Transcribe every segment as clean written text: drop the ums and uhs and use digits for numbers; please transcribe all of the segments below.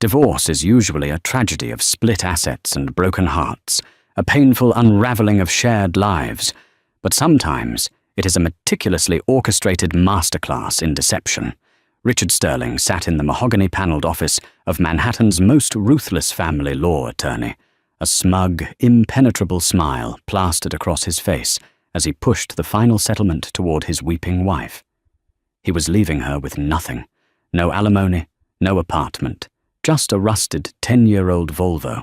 Divorce is usually a tragedy of split assets and broken hearts, a painful unraveling of shared lives, but sometimes it is a meticulously orchestrated masterclass in deception. Richard Sterling sat in the mahogany-paneled office of Manhattan's most ruthless family law attorney, a smug, impenetrable smile plastered across his face as he pushed the final settlement toward his weeping wife. He was leaving her with nothing, no alimony, no apartment, just a rusted 10-year-old Volvo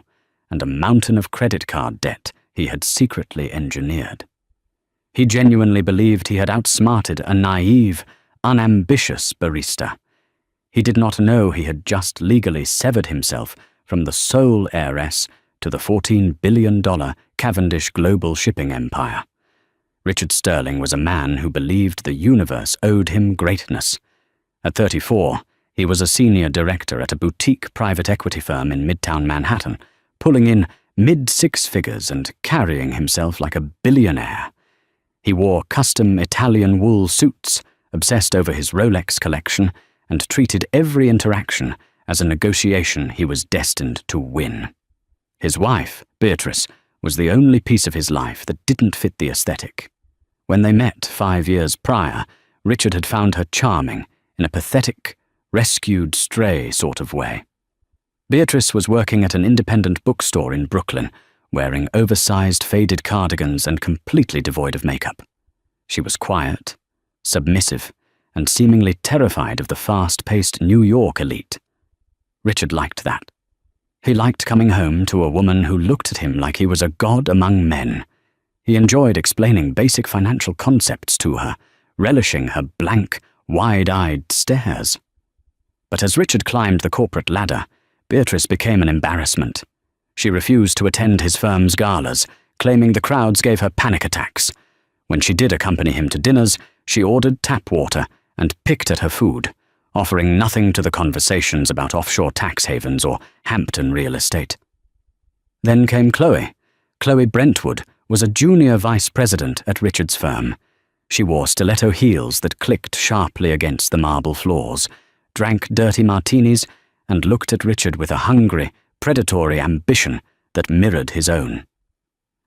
and a mountain of credit card debt he had secretly engineered. He genuinely believed he had outsmarted a naive, unambitious barista. He did not know he had just legally severed himself from the sole heiress to the $14 billion Cavendish global shipping empire. Richard Sterling was a man who believed the universe owed him greatness. At 34, he was a senior director at a boutique private equity firm in Midtown Manhattan, pulling in mid-six figures and carrying himself like a billionaire. He wore custom Italian wool suits, obsessed over his Rolex collection, and treated every interaction as a negotiation he was destined to win. His wife, Beatrice, was the only piece of his life that didn't fit the aesthetic. When they met 5 years prior, Richard had found her charming in a pathetic, rescued stray sort of way. Beatrice was working at an independent bookstore in Brooklyn, wearing oversized faded cardigans and completely devoid of makeup. She was quiet, submissive, and seemingly terrified of the fast-paced New York elite. Richard liked that. He liked coming home to a woman who looked at him like he was a god among men. He enjoyed explaining basic financial concepts to her, relishing her blank, wide-eyed stares. But as Richard climbed the corporate ladder, Beatrice became an embarrassment. She refused to attend his firm's galas, claiming the crowds gave her panic attacks. When she did accompany him to dinners, she ordered tap water and picked at her food, offering nothing to the conversations about offshore tax havens or Hampton real estate. Then came Chloe. Chloe Brentwood was a junior vice president at Richard's firm. She wore stiletto heels that clicked sharply against the marble floors, drank dirty martinis, and looked at Richard with a hungry, predatory ambition that mirrored his own.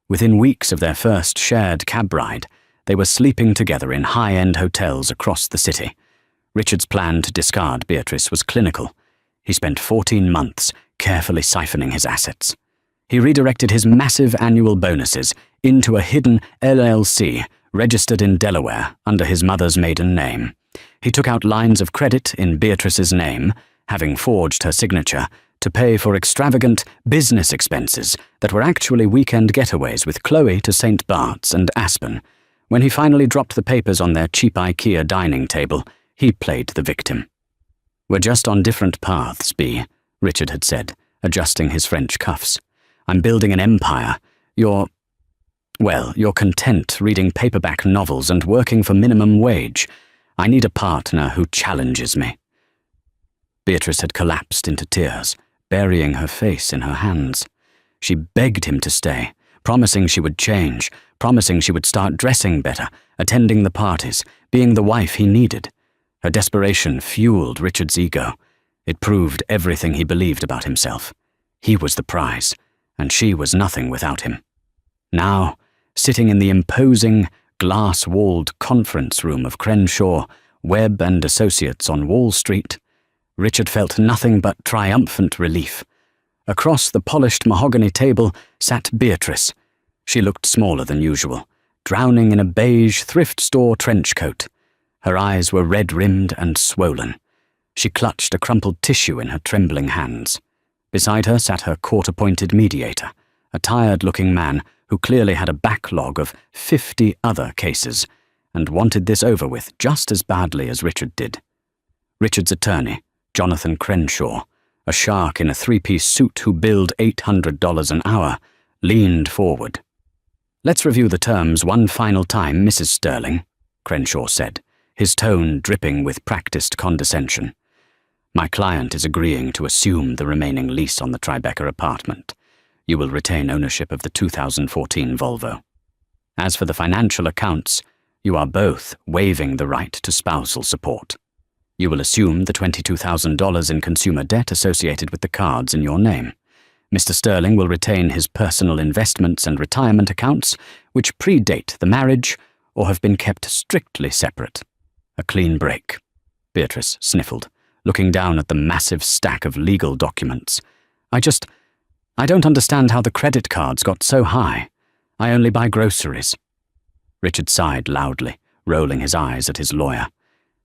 Within weeks of their first shared cab ride, they were sleeping together in high-end hotels across the city. Richard's plan to discard Beatrice was clinical. He spent 14 months carefully siphoning his assets. He redirected his massive annual bonuses into a hidden LLC registered in Delaware under his mother's maiden name. He took out lines of credit in Beatrice's name, having forged her signature, to pay for extravagant business expenses that were actually weekend getaways with Chloe to St. Bart's and Aspen. When he finally dropped the papers on their cheap IKEA dining table, he played the victim. "We're just on different paths, Bea," Richard had said, adjusting his French cuffs. "I'm building an empire. You're content reading paperback novels and working for minimum wage. I need a partner who challenges me." Beatrice had collapsed into tears, burying her face in her hands. She begged him to stay, promising she would change, promising she would start dressing better, attending the parties, being the wife he needed. Her desperation fueled Richard's ego. It proved everything he believed about himself. He was the prize, and she was nothing without him. Now, sitting in the imposing, glass-walled conference room of Crenshaw, Webb and Associates on Wall Street, Richard felt nothing but triumphant relief. Across the polished mahogany table sat Beatrice. She looked smaller than usual, drowning in a beige thrift store trench coat. Her eyes were red-rimmed and swollen. She clutched a crumpled tissue in her trembling hands. Beside her sat her court-appointed mediator, a tired-looking man who clearly had a backlog of 50 other cases, and wanted this over with just as badly as Richard did. Richard's attorney, Jonathan Crenshaw, a shark in a three-piece suit who billed $800 an hour, leaned forward. "Let's review the terms one final time, Mrs. Sterling," Crenshaw said, his tone dripping with practiced condescension. "My client is agreeing to assume the remaining lease on the Tribeca apartment. You will retain ownership of the 2014 Volvo. As for the financial accounts, you are both waiving the right to spousal support. You will assume the $22,000 in consumer debt associated with the cards in your name. Mr. Sterling will retain his personal investments and retirement accounts, which predate the marriage or have been kept strictly separate. A clean break. Beatrice sniffled, looking down at the massive stack of legal documents. I don't understand how the credit cards got so high. I only buy groceries. Richard sighed loudly, rolling his eyes at his lawyer.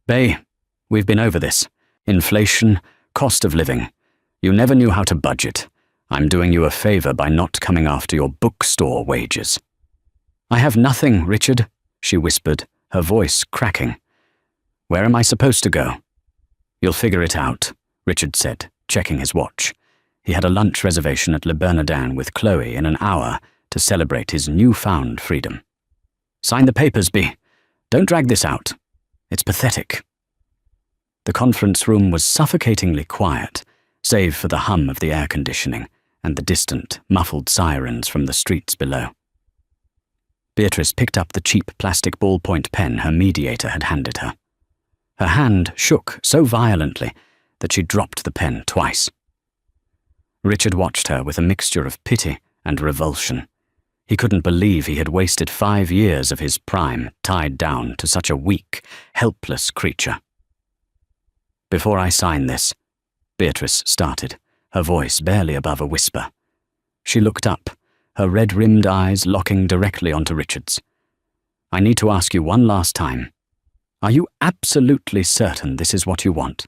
Bay, we've been over this. Inflation, cost of living. You never knew how to budget. I'm doing you a favor by not coming after your bookstore wages. I have nothing, Richard, she whispered, her voice cracking. Where am I supposed to go? You'll figure it out, Richard said, checking his watch. He had a lunch reservation at Le Bernardin with Chloe in an hour to celebrate his newfound freedom. Sign the papers, B. Don't drag this out. It's pathetic. The conference room was suffocatingly quiet, save for the hum of the air conditioning and the distant, muffled sirens from the streets below. Beatrice picked up the cheap plastic ballpoint pen her mediator had handed her. Her hand shook so violently that she dropped the pen twice. Richard watched her with a mixture of pity and revulsion. He couldn't believe he had wasted 5 years of his prime tied down to such a weak, helpless creature. Before I sign this, Beatrice started, her voice barely above a whisper. She looked up, her red-rimmed eyes locking directly onto Richard's. I need to ask you one last time. Are you absolutely certain this is what you want?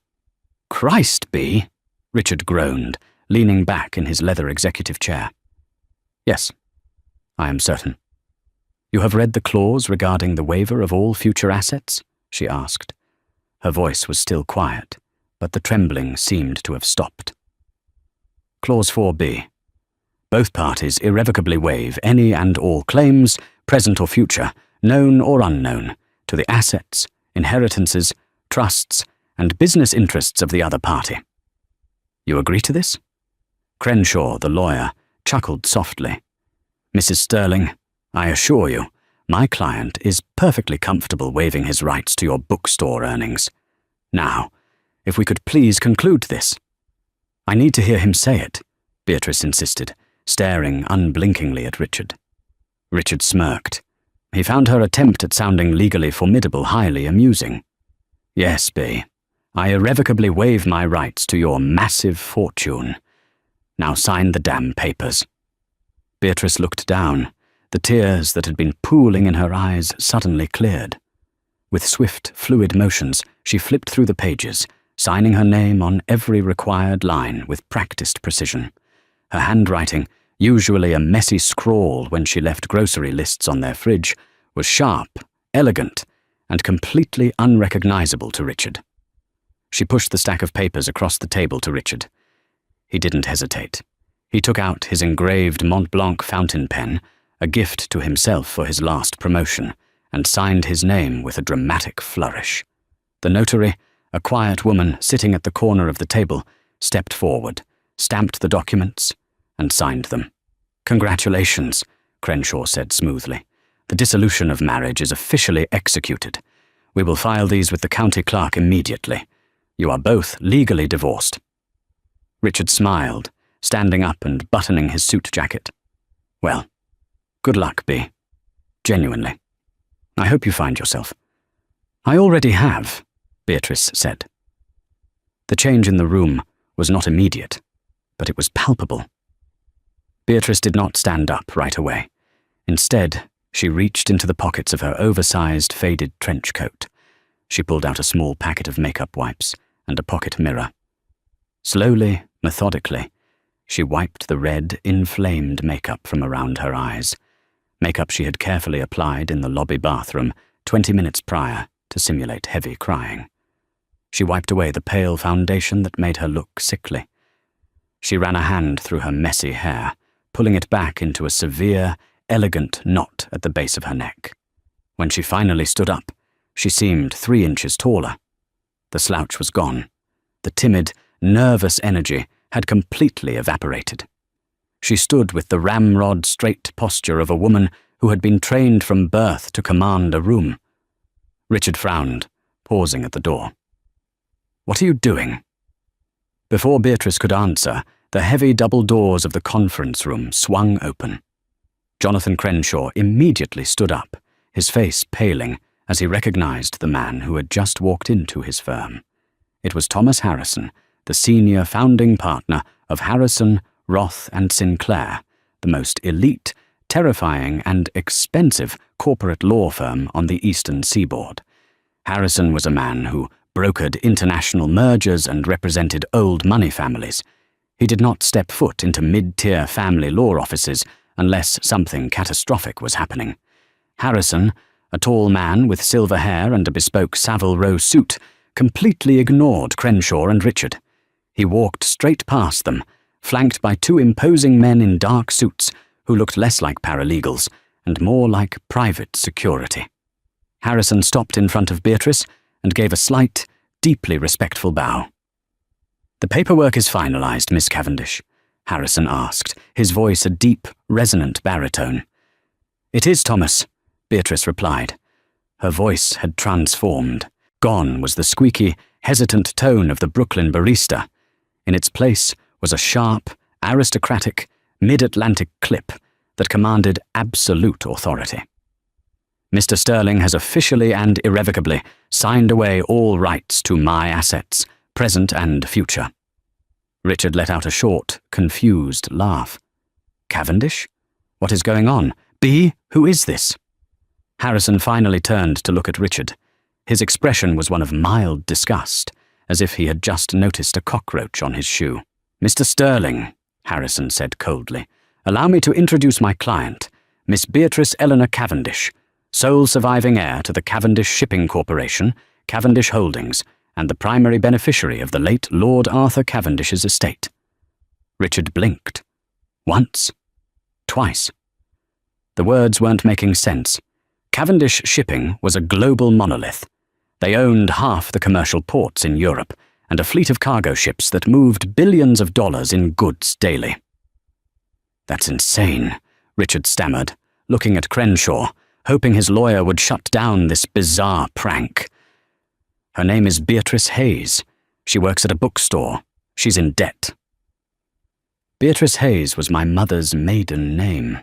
Christ, B, Richard groaned, leaning back in his leather executive chair. Yes, I am certain. You have read the clause regarding the waiver of all future assets? She asked. Her voice was still quiet, but the trembling seemed to have stopped. Clause 4B. Both parties irrevocably waive any and all claims, present or future, known or unknown, to the assets, inheritances, trusts, and business interests of the other party. You agree to this? Crenshaw, the lawyer, chuckled softly. Mrs. Sterling, I assure you, my client is perfectly comfortable waiving his rights to your bookstore earnings. Now, if we could please conclude this. I need to hear him say it, Beatrice insisted, staring unblinkingly at Richard. Richard smirked. He found her attempt at sounding legally formidable highly amusing. Yes, B, I irrevocably waive my rights to your massive fortune. Now sign the damn papers. Beatrice looked down. The tears that had been pooling in her eyes suddenly cleared. With swift, fluid motions, she flipped through the pages, signing her name on every required line with practiced precision. Her handwriting, usually a messy scrawl when she left grocery lists on their fridge, was sharp, elegant, and completely unrecognizable to Richard. She pushed the stack of papers across the table to Richard. He didn't hesitate. He took out his engraved Mont Blanc fountain pen, a gift to himself for his last promotion, and signed his name with a dramatic flourish. The notary, a quiet woman sitting at the corner of the table, stepped forward, stamped the documents, and signed them. Congratulations, Crenshaw said smoothly. The dissolution of marriage is officially executed. We will file these with the county clerk immediately. You are both legally divorced. Richard smiled, standing up and buttoning his suit jacket. Well, good luck, B. Genuinely. I hope you find yourself. I already have, Beatrice said. The change in the room was not immediate, but it was palpable. Beatrice did not stand up right away. Instead, she reached into the pockets of her oversized, faded trench coat. She pulled out a small packet of makeup wipes and a pocket mirror. Slowly, methodically, she wiped the red, inflamed makeup from around her eyes, makeup she had carefully applied in the lobby bathroom 20 minutes prior to simulate heavy crying. She wiped away the pale foundation that made her look sickly. She ran a hand through her messy hair, pulling it back into a severe, elegant knot at the base of her neck. When she finally stood up, she seemed 3 inches taller. The slouch was gone. The timid, nervous energy had completely evaporated. She stood with the ramrod straight posture of a woman who had been trained from birth to command a room. Richard frowned, pausing at the door. What are you doing?" Before Beatrice could answer, the heavy double doors of the conference room swung open. Jonathan Crenshaw immediately stood up, his face paling as he recognized the man who had just walked into his firm. It was Thomas Harrison, the senior founding partner of Harrison, Roth and Sinclair, the most elite, terrifying and expensive corporate law firm on the eastern seaboard. Harrison was a man who brokered international mergers and represented old money families. He did not step foot into mid-tier family law offices unless something catastrophic was happening. Harrison, a tall man with silver hair and a bespoke Savile Row suit, completely ignored Crenshaw and Richard. He walked straight past them, flanked by two imposing men in dark suits who looked less like paralegals and more like private security. Harrison stopped in front of Beatrice and gave a slight, deeply respectful bow. "The paperwork is finalized, Miss Cavendish," Harrison asked, his voice a deep, resonant baritone. "It is, Thomas," Beatrice replied. Her voice had transformed. Gone was the squeaky, hesitant tone of the Brooklyn barista. In its place was a sharp, aristocratic, mid-Atlantic clip that commanded absolute authority. "Mr. Sterling has officially and irrevocably signed away all rights to my assets, present and future." Richard let out a short, confused laugh. "Cavendish? What is going on? B, who is this?" Harrison finally turned to look at Richard. His expression was one of mild disgust, as if he had just noticed a cockroach on his shoe. "Mr. Sterling," Harrison said coldly, "allow me to introduce my client, Miss Beatrice Eleanor Cavendish, sole surviving heir to the Cavendish Shipping Corporation, Cavendish Holdings, and the primary beneficiary of the late Lord Arthur Cavendish's estate." Richard blinked. Once. Twice. The words weren't making sense. Cavendish Shipping was a global monolith. They owned half the commercial ports in Europe and a fleet of cargo ships that moved billions of dollars in goods daily. "That's insane," Richard stammered, looking at Crenshaw, hoping his lawyer would shut down this bizarre prank. "Her name is Beatrice Hayes. She works at a bookstore. She's in debt." "Beatrice Hayes was my mother's maiden name,"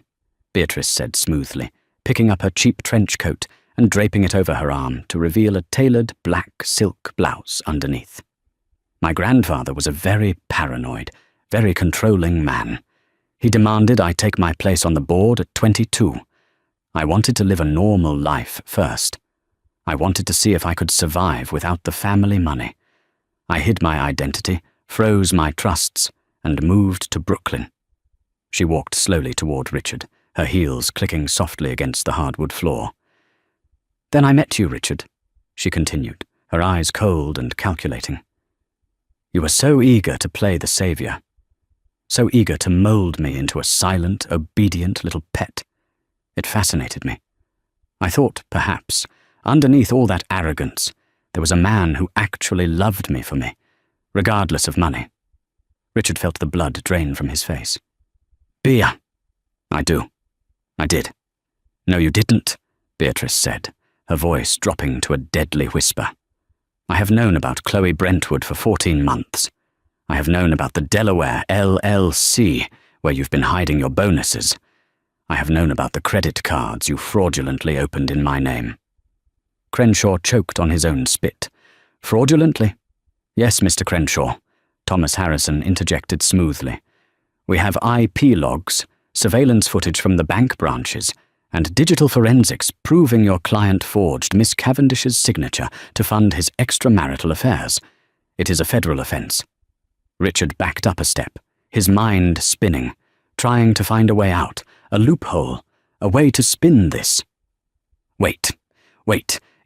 Beatrice said smoothly, picking up her cheap trench coat and draping it over her arm to reveal a tailored black silk blouse underneath. "My grandfather was a very paranoid, very controlling man. He demanded I take my place on the board at 22. I wanted to live a normal life first. I wanted to see if I could survive without the family money. I hid my identity, froze my trusts, and moved to Brooklyn." She walked slowly toward Richard, her heels clicking softly against the hardwood floor. "Then I met you, Richard," she continued, her eyes cold and calculating. "You were so eager to play the savior, so eager to mold me into a silent, obedient little pet. It fascinated me. I thought, perhaps, underneath all that arrogance, there was a man who actually loved me for me, regardless of money." Richard felt the blood drain from his face. "Bea, I do. I did." "No, you didn't," Beatrice said, her voice dropping to a deadly whisper. "I have known about Chloe Brentwood for 14 months. I have known about the Delaware LLC, where you've been hiding your bonuses. I have known about the credit cards you fraudulently opened in my name." Crenshaw choked on his own spit. "Fraudulently? Yes, Mr. Crenshaw," Thomas Harrison interjected smoothly. "We have IP logs, surveillance footage from the bank branches, and digital forensics proving your client forged Miss Cavendish's signature to fund his extramarital affairs. It is a federal offense." Richard backed up a step, his mind spinning, trying to find a way out, a loophole, a way to spin this. Wait,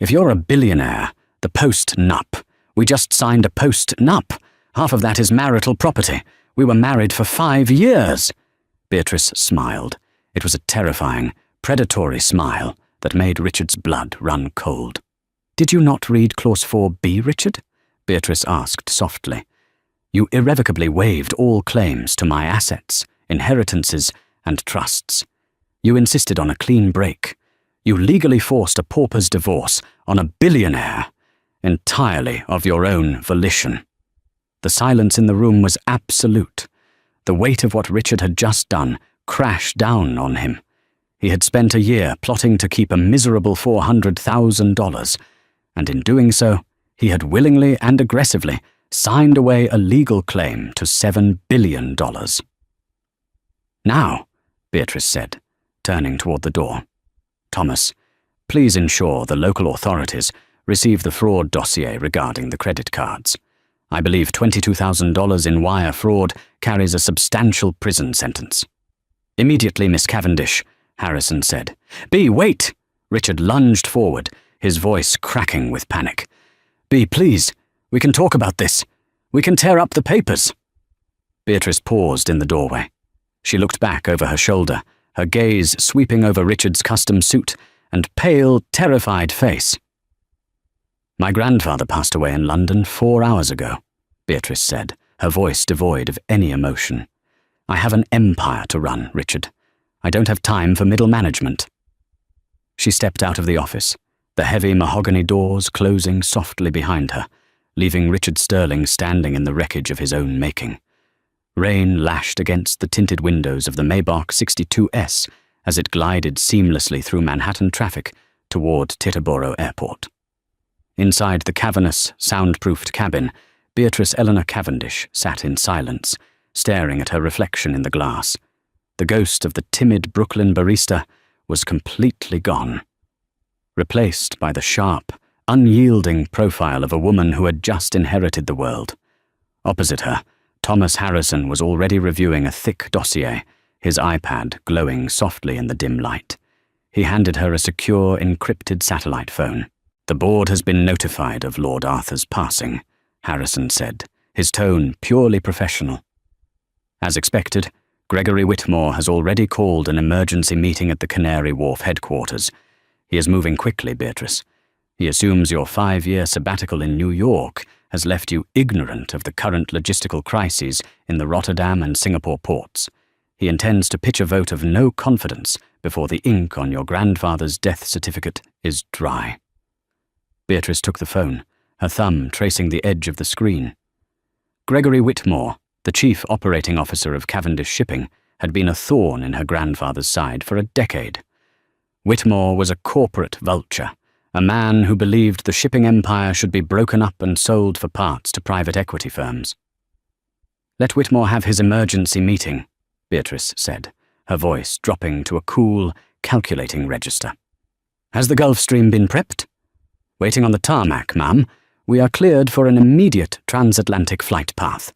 if you're a billionaire, the post-nup. We just signed a post-nup. Half of that is marital property. We were married for 5 years." Beatrice smiled. It was a terrifying, predatory smile that made Richard's blood run cold. "Did you not read Clause 4B, Richard?" Beatrice asked softly. "You irrevocably waived all claims to my assets, inheritances, and trusts. You insisted on a clean break. You legally forced a pauper's divorce on a billionaire, entirely of your own volition. The silence in the room was absolute. The weight of what Richard had just done crashed down on him. He had spent a year plotting to keep a miserable $400,000, and in doing so, he had willingly and aggressively signed away a legal claim to $7 billion. "Now," Beatrice said, turning toward the door, "Thomas, please ensure the local authorities receive the fraud dossier regarding the credit cards. I believe $22,000 in wire fraud carries a substantial prison sentence." "Immediately, Miss Cavendish," Harrison said. "Bea, wait!" Richard lunged forward, his voice cracking with panic. "Bea, please, we can talk about this. We can tear up the papers." Beatrice paused in the doorway. She looked back over her shoulder, her gaze sweeping over Richard's custom suit and pale, terrified face. "My grandfather passed away in London 4 hours ago," Beatrice said, her voice devoid of any emotion. "I have an empire to run, Richard. I don't have time for middle management." She stepped out of the office, the heavy mahogany doors closing softly behind her, leaving Richard Sterling standing in the wreckage of his own making. Rain lashed against the tinted windows of the Maybach 62S as it glided seamlessly through Manhattan traffic toward Teterboro Airport. Inside the cavernous, soundproofed cabin, Beatrice Eleanor Cavendish sat in silence, staring at her reflection in the glass. The ghost of the timid Brooklyn barista was completely gone, replaced by the sharp, unyielding profile of a woman who had just inherited the world. Opposite her, Thomas Harrison was already reviewing a thick dossier, his iPad glowing softly in the dim light. He handed her a secure, encrypted satellite phone. "The board has been notified of Lord Arthur's passing," Harrison said, his tone purely professional. As expected, Gregory Whitmore has already called an emergency meeting at the Canary Wharf headquarters. He is moving quickly, Beatrice. He assumes your 5-year sabbatical in New York has left you ignorant of the current logistical crises in the Rotterdam and Singapore ports. He intends to pitch a vote of no confidence before the ink on your grandfather's death certificate is dry. Beatrice took the phone, her thumb tracing the edge of the screen. Gregory Whitmore, the chief operating officer of Cavendish Shipping, had been a thorn in her grandfather's side for a decade. Whitmore was a corporate vulture, a man who believed the shipping empire should be broken up and sold for parts to private equity firms. "Let Whitmore have his emergency meeting," Beatrice said, her voice dropping to a cool, calculating register. "Has the Gulf Stream been prepped?" "Waiting on the tarmac, ma'am. We are cleared for an immediate transatlantic flight path."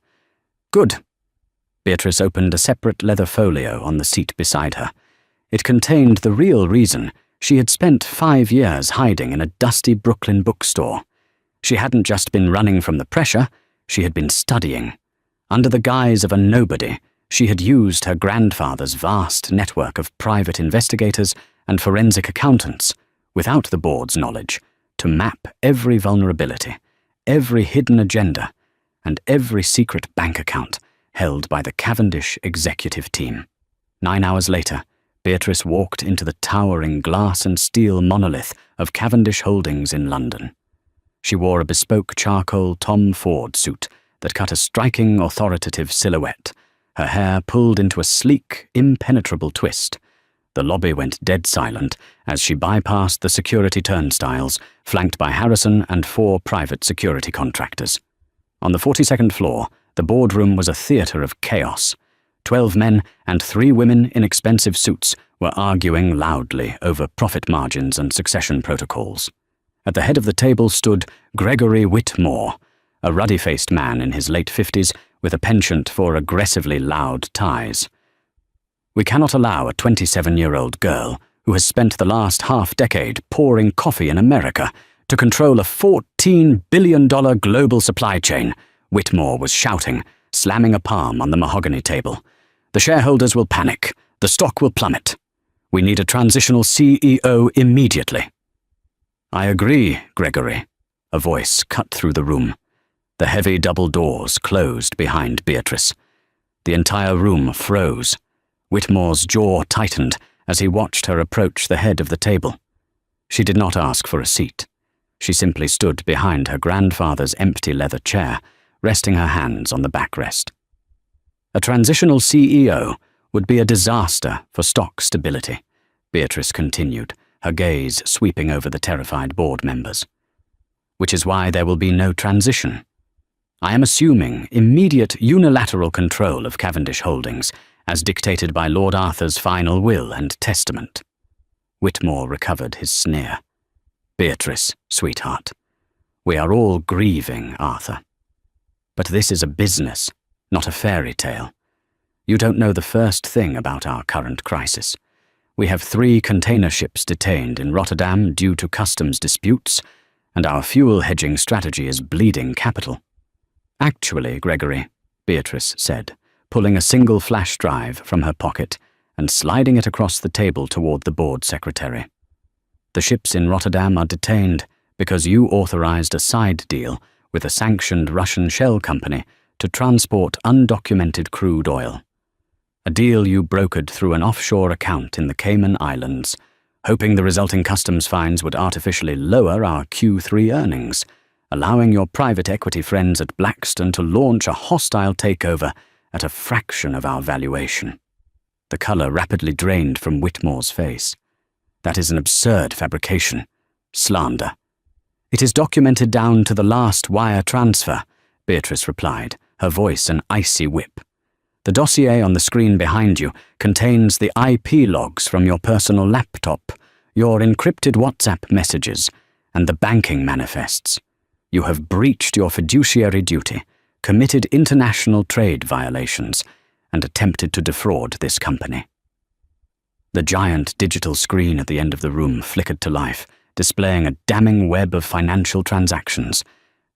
"Good." Beatrice opened a separate leather folio on the seat beside her. It contained the real reason she had spent 5 years hiding in a dusty Brooklyn bookstore. She hadn't just been running from the pressure, she had been studying. Under the guise of a nobody, she had used her grandfather's vast network of private investigators and forensic accountants, without the board's knowledge, to map every vulnerability, every hidden agenda, and every secret bank account held by the Cavendish executive team. 9 hours later, Beatrice walked into the towering glass and steel monolith of Cavendish Holdings in London. She wore a bespoke charcoal Tom Ford suit that cut a striking, authoritative silhouette, her hair pulled into a sleek, impenetrable twist. The lobby went dead silent as she bypassed the security turnstiles, flanked by Harrison and 4 private security contractors. On the 42nd floor, the boardroom was a theatre of chaos. 12 men and 3 women in expensive suits were arguing loudly over profit margins and succession protocols. At the head of the table stood Gregory Whitmore, a ruddy-faced man in his late 50s with a penchant for aggressively loud ties. "We cannot allow a 27-year-old girl who has spent the last half-decade pouring coffee in America to control a $14 billion global supply chain," Whitmore was shouting, slamming a palm on the mahogany table. "The shareholders will panic. The stock will plummet. We need a transitional CEO immediately." "I agree, Gregory," a voice cut through the room. The heavy double doors closed behind Beatrice. The entire room froze. Whitmore's jaw tightened as he watched her approach the head of the table. She did not ask for a seat. She simply stood behind her grandfather's empty leather chair, resting her hands on the backrest. A transitional CEO would be a disaster for stock stability, Beatrice continued, her gaze sweeping over the terrified board members. Which is why there will be no transition. I am assuming immediate unilateral control of Cavendish Holdings, as dictated by Lord Arthur's final will and testament. Whitmore recovered his sneer. Beatrice, sweetheart, we are all grieving Arthur. But this is a business, not a fairy tale. You don't know the first thing about our current crisis. We have 3 container ships detained in Rotterdam due to customs disputes, and our fuel hedging strategy is bleeding capital. Actually, Gregory, Beatrice said, pulling a single flash drive from her pocket and sliding it across the table toward the board secretary. The ships in Rotterdam are detained because you authorized a side deal with a sanctioned Russian shell company to transport undocumented crude oil. A deal you brokered through an offshore account in the Cayman Islands, hoping the resulting customs fines would artificially lower our Q3 earnings, allowing your private equity friends at Blackstone to launch a hostile takeover at a fraction of our valuation. The color rapidly drained from Whitmore's face. That is an absurd fabrication. Slander. It is documented down to the last wire transfer, Beatrice replied, her voice an icy whip. The dossier on the screen behind you contains the IP logs from your personal laptop, your encrypted WhatsApp messages, and the banking manifests. You have breached your fiduciary duty, committed international trade violations, and attempted to defraud this company. The giant digital screen at the end of the room flickered to life, displaying a damning web of financial transactions.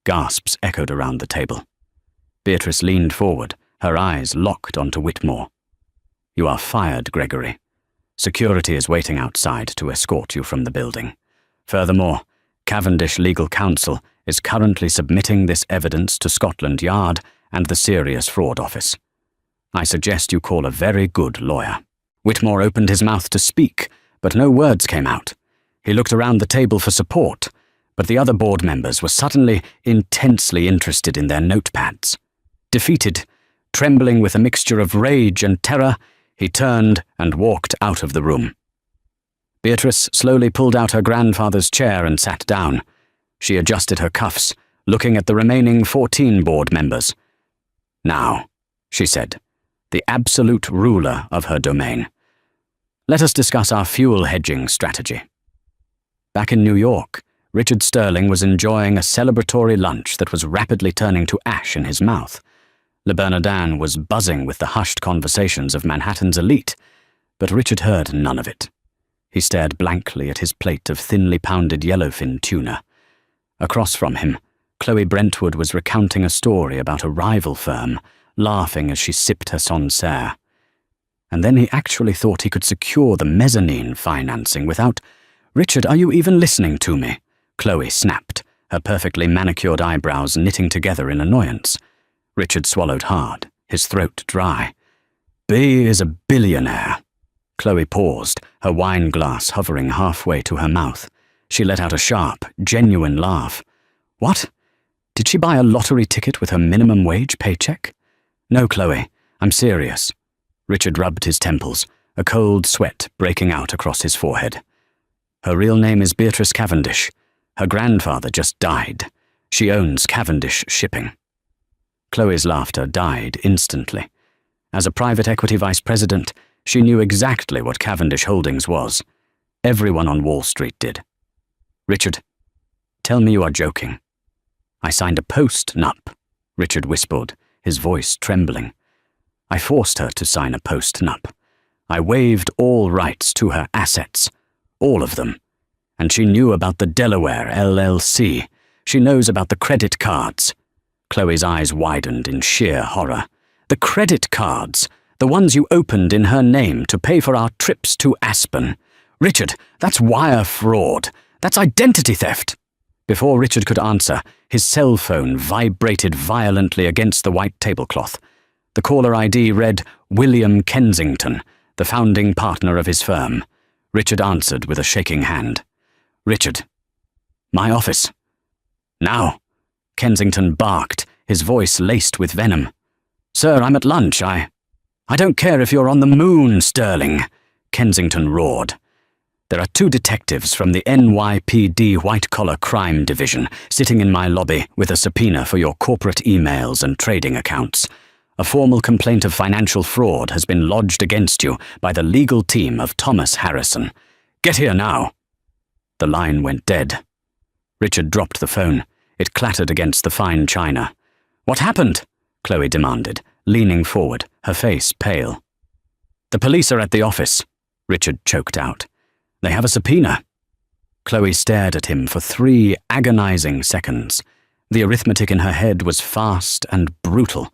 Gasps echoed around the table. Beatrice leaned forward, her eyes locked onto Whitmore. You are fired, Gregory. Security is waiting outside to escort you from the building. Furthermore, Cavendish Legal Counsel is currently submitting this evidence to Scotland Yard and the Serious Fraud Office. I suggest you call a very good lawyer. Whitmore opened his mouth to speak, but no words came out. He looked around the table for support, but the other board members were suddenly intensely interested in their notepads. Defeated, trembling with a mixture of rage and terror, he turned and walked out of the room. Beatrice slowly pulled out her grandfather's chair and sat down. She adjusted her cuffs, looking at the remaining 14 board members. Now, she said, the absolute ruler of her domain. Let us discuss our fuel hedging strategy. Back in New York, Richard Sterling was enjoying a celebratory lunch that was rapidly turning to ash in his mouth. Le Bernardin was buzzing with the hushed conversations of Manhattan's elite, but Richard heard none of it. He stared blankly at his plate of thinly pounded yellowfin tuna. Across from him, Chloe Brentwood was recounting a story about a rival firm, laughing as she sipped her Sancerre. And then he actually thought he could secure the mezzanine financing without— "Richard, are you even listening to me?" Chloe snapped, her perfectly manicured eyebrows knitting together in annoyance. Richard swallowed hard, his throat dry. "B is a billionaire." Chloe paused, her wine glass hovering halfway to her mouth. She let out a sharp, genuine laugh. "What? Did she buy a lottery ticket with her minimum wage paycheck?" "No, Chloe, I'm serious." Richard rubbed his temples, a cold sweat breaking out across his forehead. "Her real name is Beatrice Cavendish. Her grandfather just died. She owns Cavendish Shipping." Chloe's laughter died instantly. As a private equity vice president, she knew exactly what Cavendish Holdings was. Everyone on Wall Street did. "Richard, tell me you are joking." "I signed a post-nup," Richard whispered, his voice trembling. "I forced her to sign a post-nup. I waived all rights to her assets, all of them. And she knew about the Delaware LLC. She knows about the credit cards." Chloe's eyes widened in sheer horror. "The credit cards, the ones you opened in her name to pay for our trips to Aspen. Richard, that's wire fraud. That's identity theft." Before Richard could answer, his cell phone vibrated violently against the white tablecloth. The caller ID read William Kensington, the founding partner of his firm. Richard answered with a shaking hand. "Richard." "My office. Now, Kensington barked, his voice laced with venom. Sir, I'm at lunch. I don't care if you're on the moon, Sterling, Kensington roared. There are 2 detectives from the NYPD White-Collar Crime Division sitting in my lobby with a subpoena for your corporate emails and trading accounts. A formal complaint of financial fraud has been lodged against you by the legal team of Thomas Harrison. Get here now. The line went dead. Richard dropped the phone. It clattered against the fine china. What happened? Chloe demanded, leaning forward, her face pale. The police are at the office, Richard choked out. They have a subpoena. Chloe stared at him for 3 agonizing seconds. The arithmetic in her head was fast and brutal.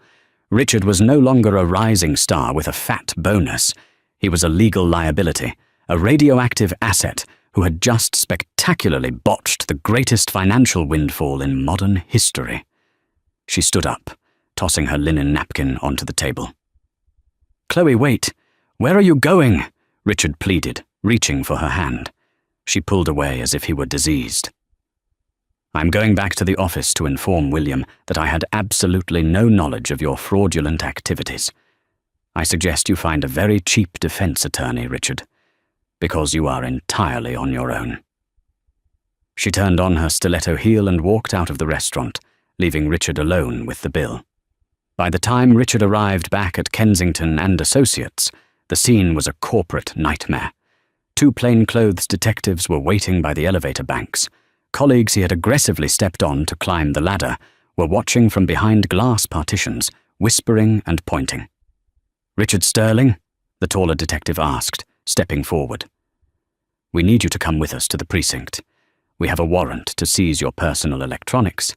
Richard was no longer a rising star with a fat bonus. He was a legal liability, a radioactive asset who had just spectacularly botched the greatest financial windfall in modern history. She stood up, tossing her linen napkin onto the table. Chloe, wait. Where are you going? Richard pleaded, reaching for her hand. She pulled away as if he were diseased. I'm going back to the office to inform William that I had absolutely no knowledge of your fraudulent activities. I suggest you find a very cheap defense attorney, Richard, because you are entirely on your own. She turned on her stiletto heel and walked out of the restaurant, leaving Richard alone with the bill. By the time Richard arrived back at Kensington and Associates, the scene was a corporate nightmare. 2 plainclothes detectives were waiting by the elevator banks. Colleagues he had aggressively stepped on to climb the ladder were watching from behind glass partitions, whispering and pointing. Richard Sterling? The taller detective asked, stepping forward. We need you to come with us to the precinct. We have a warrant to seize your personal electronics,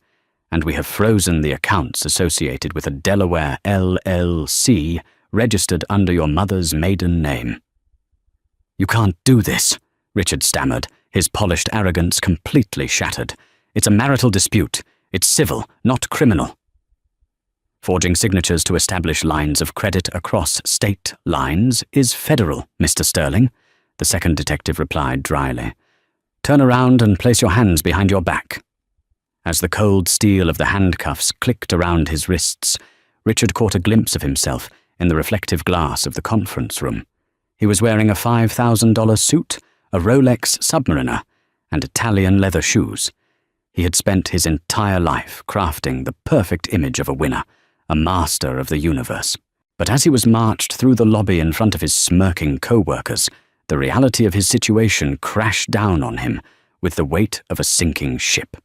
and we have frozen the accounts associated with a Delaware LLC registered under your mother's maiden name. You can't do this, Richard stammered, his polished arrogance completely shattered. It's a marital dispute. It's civil, not criminal. Forging signatures to establish lines of credit across state lines is federal, Mr. Sterling, the second detective replied dryly. Turn around and place your hands behind your back. As the cold steel of the handcuffs clicked around his wrists, Richard caught a glimpse of himself in the reflective glass of the conference room. He was wearing a $5,000 suit, a Rolex Submariner, and Italian leather shoes. He had spent his entire life crafting the perfect image of a winner, a master of the universe. But as he was marched through the lobby in front of his smirking co-workers, the reality of his situation crashed down on him with the weight of a sinking ship.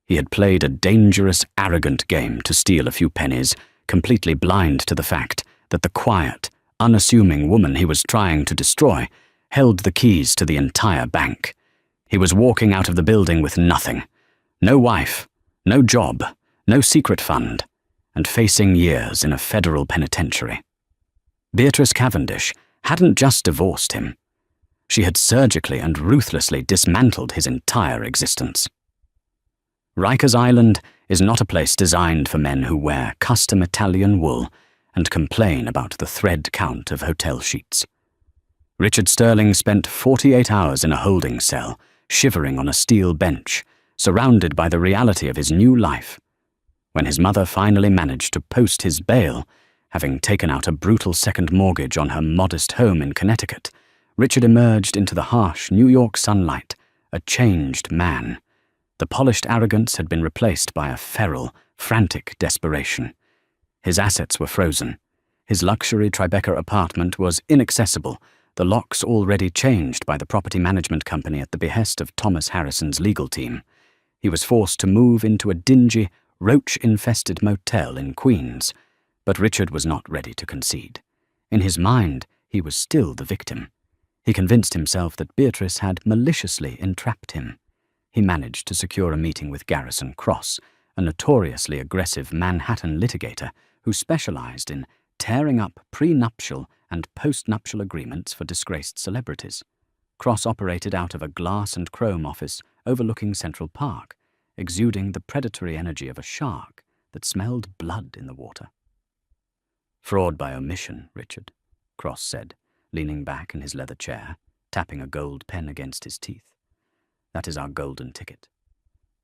He had played a dangerous, arrogant game to steal a few pennies, completely blind to the fact that the quiet, unassuming woman he was trying to destroy held the keys to the entire bank. He was walking out of the building with nothing. No wife, no job, no secret fund, and facing years in a federal penitentiary. Beatrice Cavendish hadn't just divorced him. She had surgically and ruthlessly dismantled his entire existence. Rikers Island is not a place designed for men who wear custom Italian wool and complain about the thread count of hotel sheets. Richard Sterling spent 48 hours in a holding cell, shivering on a steel bench, surrounded by the reality of his new life. When his mother finally managed to post his bail, having taken out a brutal second mortgage on her modest home in Connecticut, Richard emerged into the harsh New York sunlight, a changed man. The polished arrogance had been replaced by a feral, frantic desperation. His assets were frozen. His luxury Tribeca apartment was inaccessible, the locks already changed by the property management company at the behest of Thomas Harrison's legal team. He was forced to move into a dingy, roach-infested motel in Queens, but Richard was not ready to concede. In his mind, he was still the victim. He convinced himself that Beatrice had maliciously entrapped him. He managed to secure a meeting with Garrison Cross, a notoriously aggressive Manhattan litigator who specialized in tearing up prenuptial and postnuptial agreements for disgraced celebrities. Cross operated out of a glass and chrome office overlooking Central Park, exuding the predatory energy of a shark that smelled blood in the water. Fraud by omission, Richard, Cross said, leaning back in his leather chair, tapping a gold pen against his teeth. That is our golden ticket.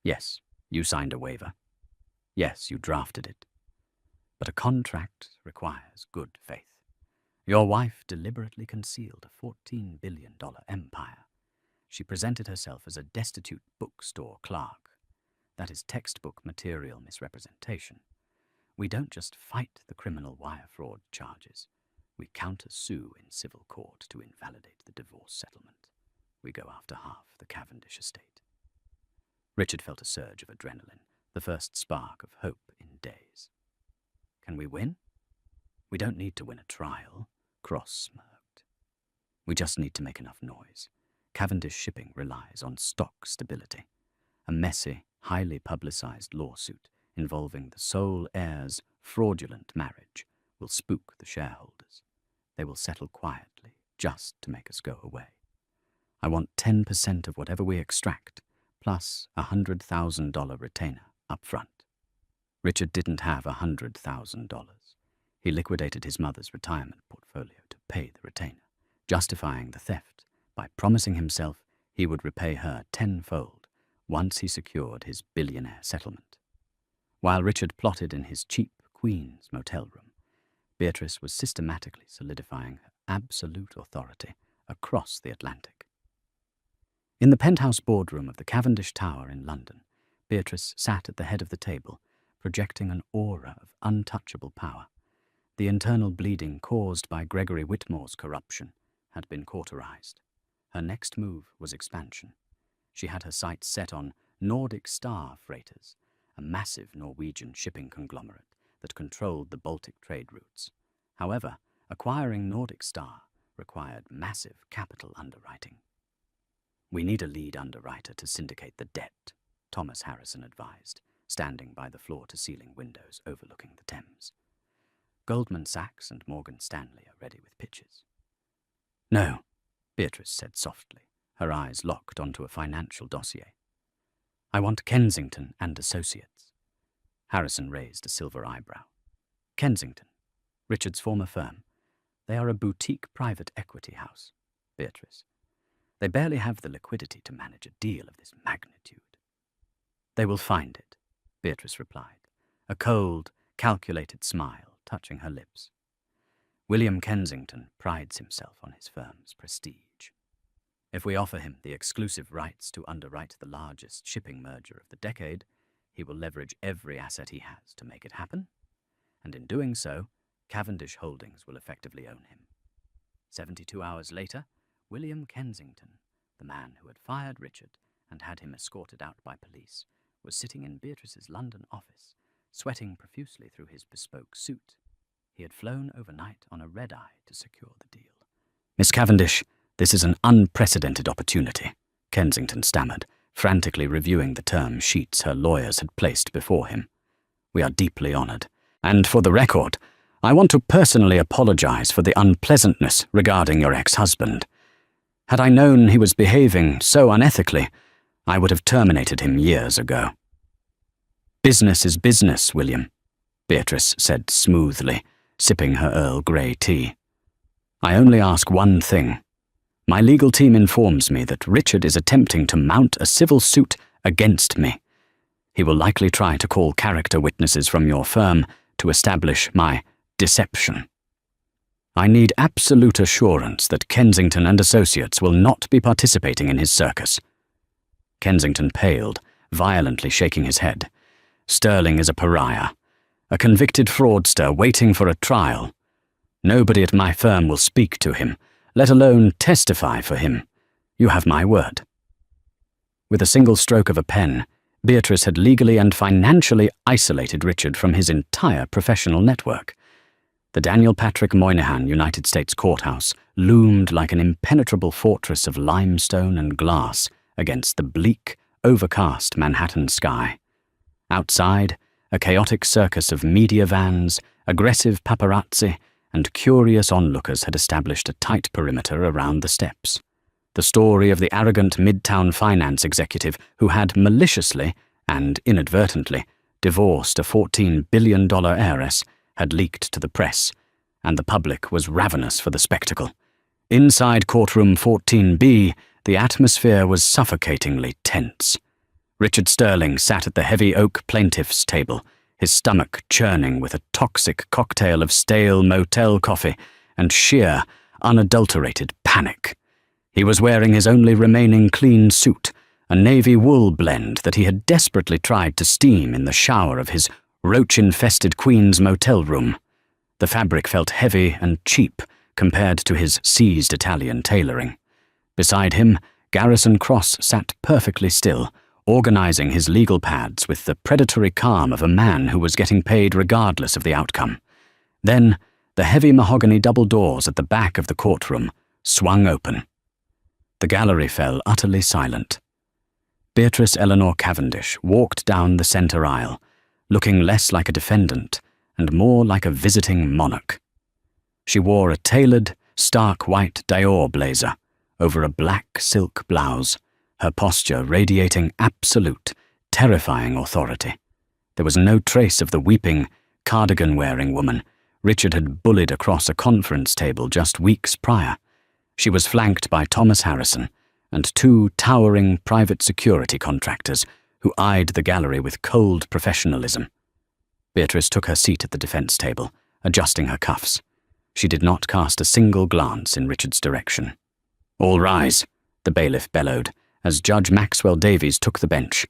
Yes, You signed a waiver. Yes, you drafted it. But a contract requires good faith. Your wife deliberately concealed a $14 billion empire. She presented herself as a destitute bookstore clerk. That is textbook material misrepresentation. We don't just fight the criminal wire fraud charges. We counter-sue in civil court to invalidate the divorce settlement. We go after half the Cavendish estate. Richard felt a surge of adrenaline, the first spark of hope in days. Can we win? We don't need to win a trial, Cross smirked. We just need to make enough noise. Cavendish shipping relies on stock stability. A messy, highly publicized lawsuit involving the sole heir's fraudulent marriage will spook the shareholders. They will settle quietly, just to make us go away. I want 10% of whatever we extract, plus a $100,000 retainer up front. Richard didn't have $100,000. He liquidated his mother's retirement portfolio to pay the retainer, justifying the theft by promising himself he would repay her tenfold once he secured his billionaire settlement. While Richard plotted in his cheap Queen's motel room, Beatrice was systematically solidifying her absolute authority across the Atlantic. In the penthouse boardroom of the Cavendish Tower in London, Beatrice sat at the head of the table, projecting an aura of untouchable power. The internal bleeding caused by Gregory Whitmore's corruption had been cauterized. Her next move was expansion. She had her sights set on Nordic Star freighters, a massive Norwegian shipping conglomerate that controlled the Baltic trade routes. However, acquiring Nordic Star required massive capital underwriting. We need a lead underwriter to syndicate the debt, Thomas Harrison advised, standing by the floor-to-ceiling windows overlooking the Thames. Goldman Sachs and Morgan Stanley are ready with pitches. No, Beatrice said softly, her eyes locked onto a financial dossier. I want Kensington and Associates. Harrison raised a silver eyebrow. Kensington, Richard's former firm. They are a boutique private equity house, Beatrice. They barely have the liquidity to manage a deal of this magnitude. They will find it, Beatrice replied, a cold, calculated smile touching her lips. William Kensington prides himself on his firm's prestige. If we offer him the exclusive rights to underwrite the largest shipping merger of the decade, he will leverage every asset he has to make it happen, and in doing so, Cavendish Holdings will effectively own him. 72 hours later, William Kensington, the man who had fired Richard and had him escorted out by police, was sitting in Beatrice's London office, sweating profusely through his bespoke suit. He had flown overnight on a red-eye to secure the deal. Miss Cavendish, this is an unprecedented opportunity, Kensington stammered, frantically reviewing the term sheets her lawyers had placed before him. We are deeply honored, and for the record, I want to personally apologize for the unpleasantness regarding your ex-husband. Had I known he was behaving so unethically, I would have terminated him years ago. Business is business, William, Beatrice said smoothly, sipping her Earl Grey tea. I only ask one thing. My legal team informs me that Richard is attempting to mount a civil suit against me. He will likely try to call character witnesses from your firm to establish my deception. I need absolute assurance that Kensington and Associates will not be participating in his circus. Kensington paled, violently shaking his head. Sterling is a pariah, a convicted fraudster waiting for a trial. Nobody at my firm will speak to him, let alone testify for him. You have my word. With a single stroke of a pen, Beatrice had legally and financially isolated Richard from his entire professional network. The Daniel Patrick Moynihan United States Courthouse loomed like an impenetrable fortress of limestone and glass against the bleak, overcast Manhattan sky. Outside, a chaotic circus of media vans, aggressive paparazzi, and curious onlookers had established a tight perimeter around the steps. The story of the arrogant Midtown finance executive who had maliciously and inadvertently divorced a $14 billion heiress had leaked to the press, and the public was ravenous for the spectacle. Inside courtroom 14B, the atmosphere was suffocatingly tense. Richard Sterling sat at the heavy oak plaintiff's table, his stomach churning with a toxic cocktail of stale motel coffee and sheer, unadulterated panic. He was wearing his only remaining clean suit, a navy wool blend that he had desperately tried to steam in the shower of his roach-infested Queen's motel room. The fabric felt heavy and cheap compared to his seized Italian tailoring. Beside him, Garrison Cross sat perfectly still, organizing his legal pads with the predatory calm of a man who was getting paid regardless of the outcome. Then, the heavy mahogany double doors at the back of the courtroom swung open. The gallery fell utterly silent. Beatrice Eleanor Cavendish walked down the center aisle, looking less like a defendant and more like a visiting monarch. She wore a tailored, stark white Dior blazer over a black silk blouse, her posture radiating absolute, terrifying authority. There was no trace of the weeping, cardigan-wearing woman Richard had bullied across a conference table just weeks prior. She was flanked by Thomas Harrison and two towering private security contractors who eyed the gallery with cold professionalism. Beatrice took her seat at the defense table, adjusting her cuffs. She did not cast a single glance in Richard's direction. "All rise," the bailiff bellowed, as Judge Maxwell Davies took the bench.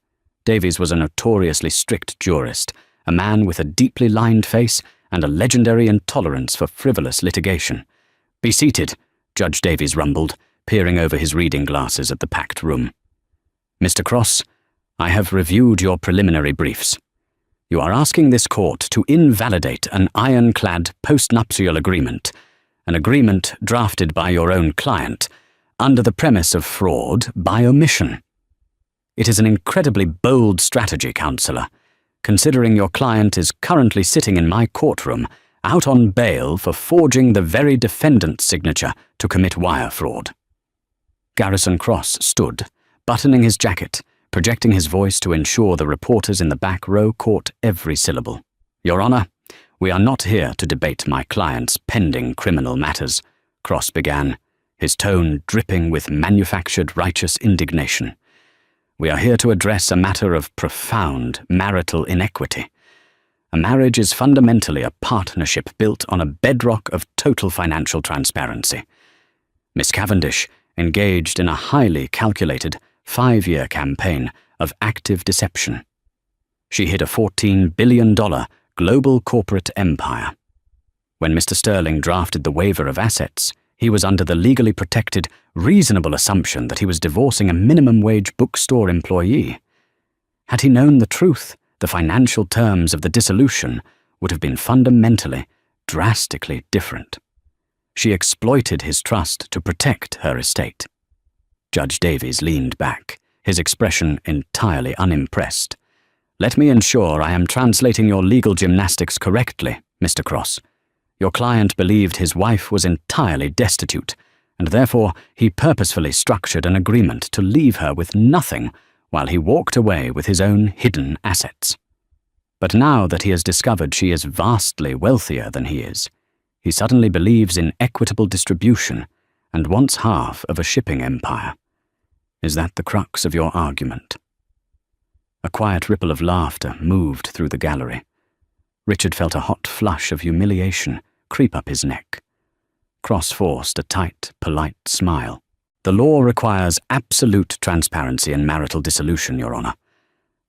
Davies was a notoriously strict jurist, a man with a deeply lined face and a legendary intolerance for frivolous litigation. "Be seated," Judge Davies rumbled, peering over his reading glasses at the packed room. "Mr. Cross, I have reviewed your preliminary briefs. You are asking this court to invalidate an ironclad postnuptial agreement, an agreement drafted by your own client, under the premise of fraud by omission. It is an incredibly bold strategy, Counselor, considering your client is currently sitting in my courtroom, out on bail for forging the very defendant's signature to commit wire fraud." Garrison Cross stood, buttoning his jacket, projecting his voice to ensure the reporters in the back row caught every syllable. "Your Honor, we are not here to debate my client's pending criminal matters," Cross began, his tone dripping with manufactured righteous indignation. "We are here to address a matter of profound marital inequity. A marriage is fundamentally a partnership built on a bedrock of total financial transparency. Miss Cavendish engaged in a highly calculated 5-year campaign of active deception. She hid a $14 billion global corporate empire. When Mr. Sterling drafted the waiver of assets, he was under the legally protected, reasonable assumption that he was divorcing a minimum-wage bookstore employee. Had he known the truth, the financial terms of the dissolution would have been fundamentally, drastically different. She exploited his trust to protect her estate." Judge Davies leaned back, his expression entirely unimpressed. "Let me ensure I am translating your legal gymnastics correctly, Mr. Cross. Your client believed his wife was entirely destitute, and therefore he purposefully structured an agreement to leave her with nothing while he walked away with his own hidden assets. But now that he has discovered she is vastly wealthier than he is, he suddenly believes in equitable distribution and wants half of a shipping empire. Is that the crux of your argument?" A quiet ripple of laughter moved through the gallery. Richard felt a hot flush of humiliation creep up his neck. Cross forced a tight, polite smile. "The law requires absolute transparency in marital dissolution, Your Honor.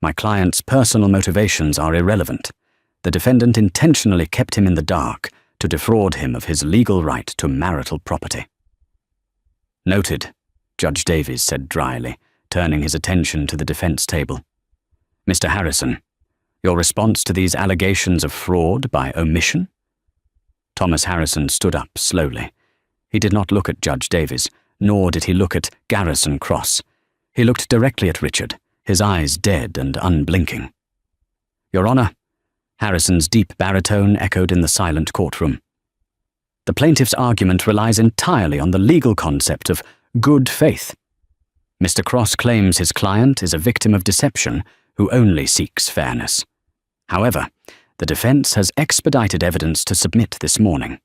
My client's personal motivations are irrelevant. The defendant intentionally kept him in the dark to defraud him of his legal right to marital property." "Noted," Judge Davies said dryly, turning his attention to the defense table. "Mr. Harrison, your response to these allegations of fraud by omission?" Thomas Harrison stood up slowly. He did not look at Judge Davies, nor did he look at Garrison Cross. He looked directly at Richard, his eyes dead and unblinking. "Your Honor," Harrison's deep baritone echoed in the silent courtroom. "The plaintiff's argument relies entirely on the legal concept of good faith. Mr. Cross claims his client is a victim of deception who only seeks fairness. However, the defense has expedited evidence to submit this morning.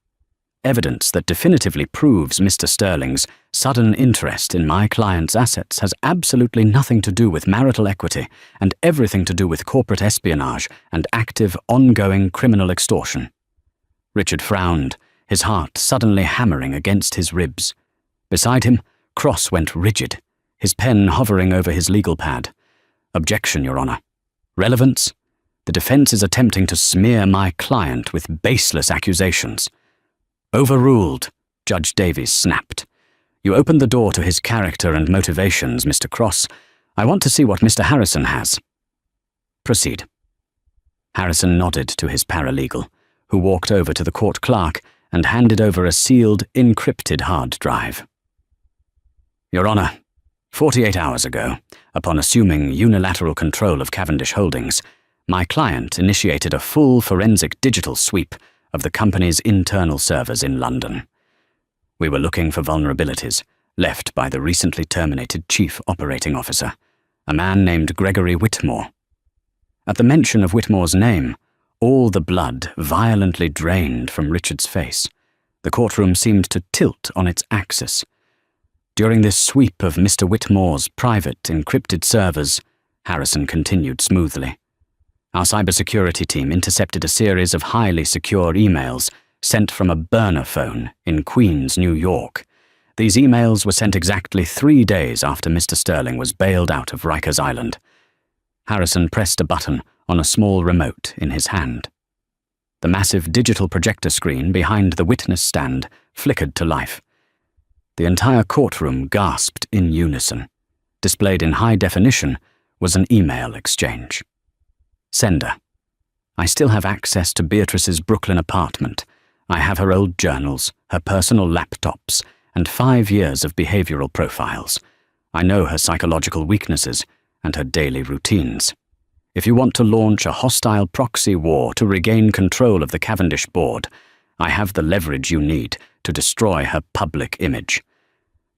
Evidence that definitively proves Mr. Sterling's sudden interest in my client's assets has absolutely nothing to do with marital equity and everything to do with corporate espionage and active, ongoing criminal extortion. Richard frowned, his heart suddenly hammering against his ribs. Beside him, Cross went rigid, his pen hovering over his legal pad. Objection, Your Honor. Relevance? The defense is attempting to smear my client with baseless accusations. Overruled, Judge Davies snapped. You opened the door to his character and motivations, Mr. Cross. I want to see what Mr. Harrison has. Proceed. Harrison nodded to his paralegal, who walked over to the court clerk and handed over a sealed, encrypted hard drive. Your Honor, 48 hours ago, upon assuming unilateral control of Cavendish Holdings, my client initiated a full forensic digital sweep of the company's internal servers in London. We were looking for vulnerabilities left by the recently terminated Chief Operating Officer, a man named Gregory Whitmore. At the mention of Whitmore's name, all the blood violently drained from Richard's face. The courtroom seemed to tilt on its axis. During this sweep of Mr. Whitmore's private encrypted servers, Harrison continued smoothly. Our cybersecurity team intercepted a series of highly secure emails sent from a burner phone in Queens, New York. These emails were sent exactly 3 days after Mr. Sterling was bailed out of Rikers Island. Harrison pressed a button on a small remote in his hand. The massive digital projector screen behind the witness stand flickered to life. The entire courtroom gasped in unison. Displayed in high definition was an email exchange. Sender. I still have access to Beatrice's Brooklyn apartment. I have her old journals, her personal laptops, and 5 years of behavioral profiles. I know her psychological weaknesses and her daily routines. If you want to launch a hostile proxy war to regain control of the Cavendish board, I have the leverage you need to destroy her public image.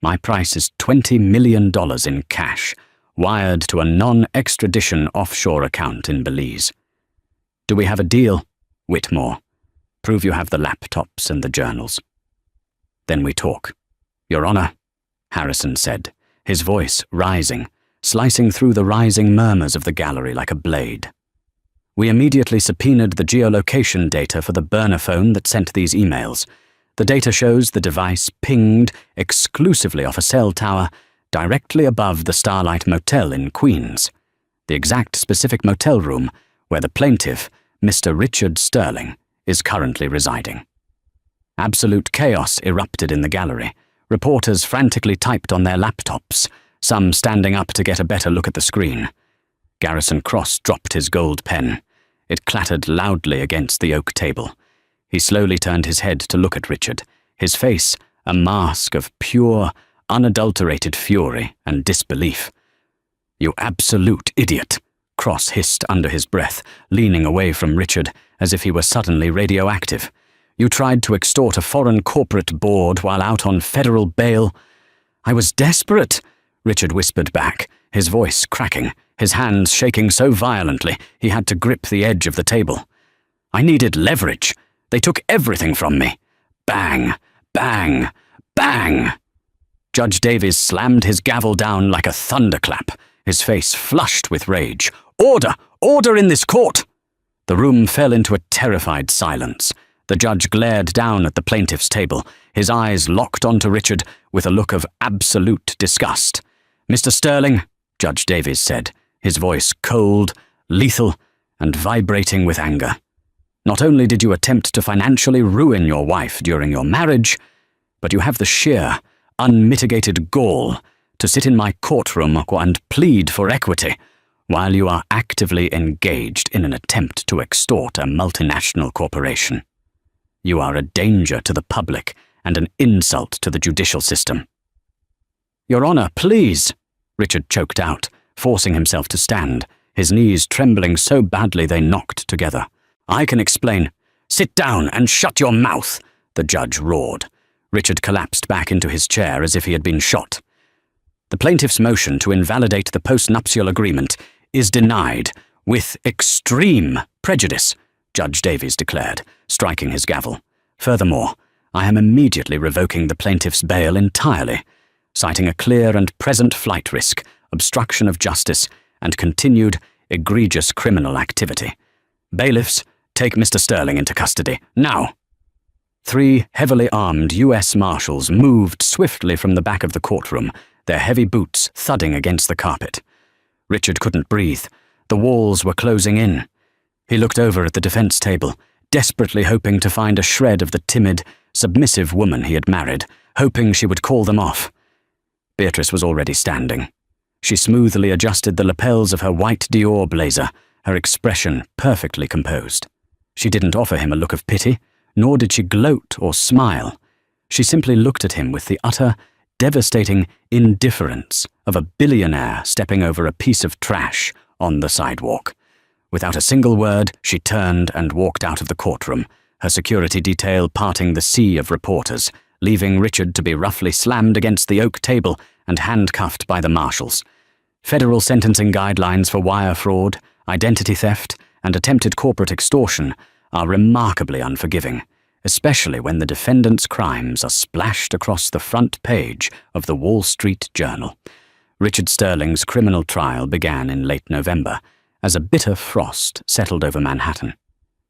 My price is $20 million in cash, wired to a non-extradition offshore account in Belize. Do we have a deal, Whitmore? Prove you have the laptops and the journals. Then we talk. Your Honor, Harrison said, his voice rising, slicing through the rising murmurs of the gallery like a blade. We immediately subpoenaed the geolocation data for the burner phone that sent these emails. The data shows the device pinged exclusively off a cell tower directly above the Starlight Motel in Queens, the exact specific motel room where the plaintiff, Mr. Richard Sterling, is currently residing. Absolute chaos erupted in the gallery. Reporters frantically typed on their laptops, some standing up to get a better look at the screen. Garrison Cross dropped his gold pen. It clattered loudly against the oak table. He slowly turned his head to look at Richard, his face a mask of pure, unadulterated fury and disbelief. You absolute idiot, Cross hissed under his breath, leaning away from Richard as if he were suddenly radioactive. You tried to extort a foreign corporate board while out on federal bail. I was desperate, Richard whispered back, his voice cracking, his hands shaking so violently he had to grip the edge of the table. I needed leverage. They took everything from me. Bang, bang, bang. Judge Davies slammed his gavel down like a thunderclap, his face flushed with rage. Order! Order in this court! The room fell into a terrified silence. The judge glared down at the plaintiff's table, his eyes locked onto Richard with a look of absolute disgust. Mr. Sterling, Judge Davies said, his voice cold, lethal, and vibrating with anger. Not only did you attempt to financially ruin your wife during your marriage, but you have the sheer, unmitigated gall to sit in my courtroom and plead for equity while you are actively engaged in an attempt to extort a multinational corporation. You are a danger to the public and an insult to the judicial system. Your Honor, please, Richard choked out, forcing himself to stand, his knees trembling so badly they knocked together. I can explain. Sit down and shut your mouth, the judge roared. Richard collapsed back into his chair as if he had been shot. The plaintiff's motion to invalidate the postnuptial agreement is denied with extreme prejudice, Judge Davies declared, striking his gavel. Furthermore, I am immediately revoking the plaintiff's bail entirely, citing a clear and present flight risk, obstruction of justice, and continued egregious criminal activity. Bailiffs, take Mr. Sterling into custody, now!" 3 heavily armed U.S. Marshals moved swiftly from the back of the courtroom, their heavy boots thudding against the carpet. Richard couldn't breathe. The walls were closing in. He looked over at the defense table, desperately hoping to find a shred of the timid, submissive woman he had married, hoping she would call them off. Beatrice was already standing. She smoothly adjusted the lapels of her white Dior blazer, her expression perfectly composed. She didn't offer him a look of pity, nor did she gloat or smile. She simply looked at him with the utter, devastating indifference of a billionaire stepping over a piece of trash on the sidewalk. Without a single word, she turned and walked out of the courtroom, her security detail parting the sea of reporters, leaving Richard to be roughly slammed against the oak table and handcuffed by the marshals. Federal sentencing guidelines for wire fraud, identity theft, and attempted corporate extortion are remarkably unforgiving, especially when the defendant's crimes are splashed across the front page of the Wall Street Journal. Richard Sterling's criminal trial began in late November, as a bitter frost settled over Manhattan.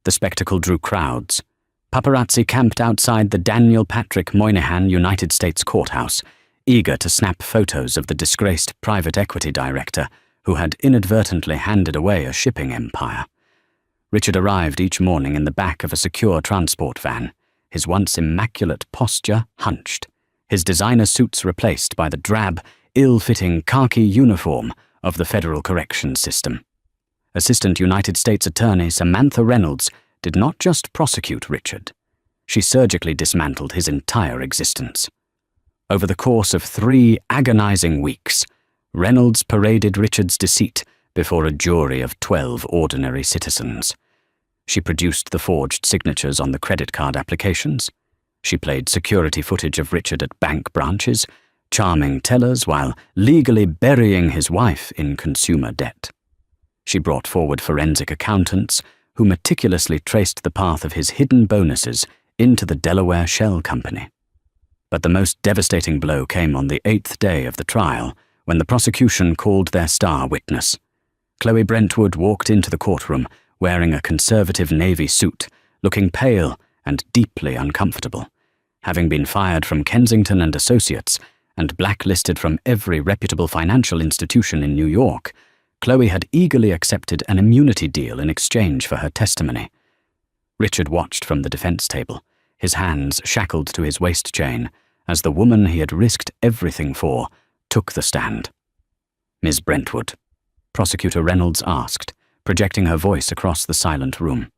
The spectacle drew crowds. Paparazzi camped outside the Daniel Patrick Moynihan United States Courthouse, eager to snap photos of the disgraced private equity director who had inadvertently handed away a shipping empire. Richard arrived each morning in the back of a secure transport van, his once immaculate posture hunched, his designer suits replaced by the drab, ill-fitting khaki uniform of the Federal Corrections System. Assistant United States Attorney Samantha Reynolds did not just prosecute Richard. She surgically dismantled his entire existence. Over the course of 3 agonizing weeks, Reynolds paraded Richard's deceit before a jury of 12 ordinary citizens. She produced the forged signatures on the credit card applications. She played security footage of Richard at bank branches, charming tellers while legally burying his wife in consumer debt. She brought forward forensic accountants who meticulously traced the path of his hidden bonuses into the Delaware Shell Company. But the most devastating blow came on the 8th day of the trial, when the prosecution called their star witness. Chloe Brentwood walked into the courtroom wearing a conservative navy suit, looking pale and deeply uncomfortable. Having been fired from Kensington and Associates and blacklisted from every reputable financial institution in New York, Chloe had eagerly accepted an immunity deal in exchange for her testimony. Richard watched from the defense table, his hands shackled to his waist chain, as the woman he had risked everything for took the stand. "Ms. Brentwood," Prosecutor Reynolds asked, projecting her voice across the silent room,